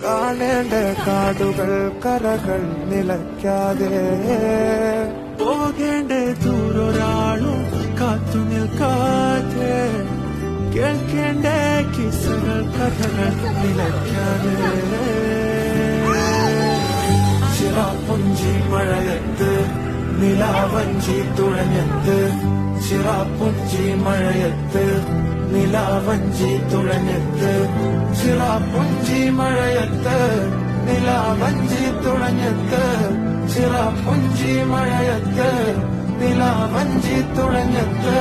കാണേണ്ട കാടുകൾ കരകൾ നിലയ്ക്കാതെ പോകേണ്ട ദൂരൊരാളും കാത്തു നിൽക്കാതെ കേൾക്കേണ്ട കിസ്സകൾ കഥകൾ നിലയ്ക്കാതെ ചിറാപ്പുഞ്ചി മഴയത്ത് നിലാവഞ്ചി തുഴഞ്ഞത്ത് ചിറാപ്പുഞ്ചി മഴയത്ത് നിലാവഞ്ചി തുഴഞ്ഞത്ത് ചിറാപ്പുഞ്ചി മഴയത്ത് നിലാവഞ്ചി തുഴഞ്ഞത്ത് ചിറാപ്പുഞ്ചി മഴയത്ത് നിലാവഞ്ചി തുഴഞ്ഞത്ത്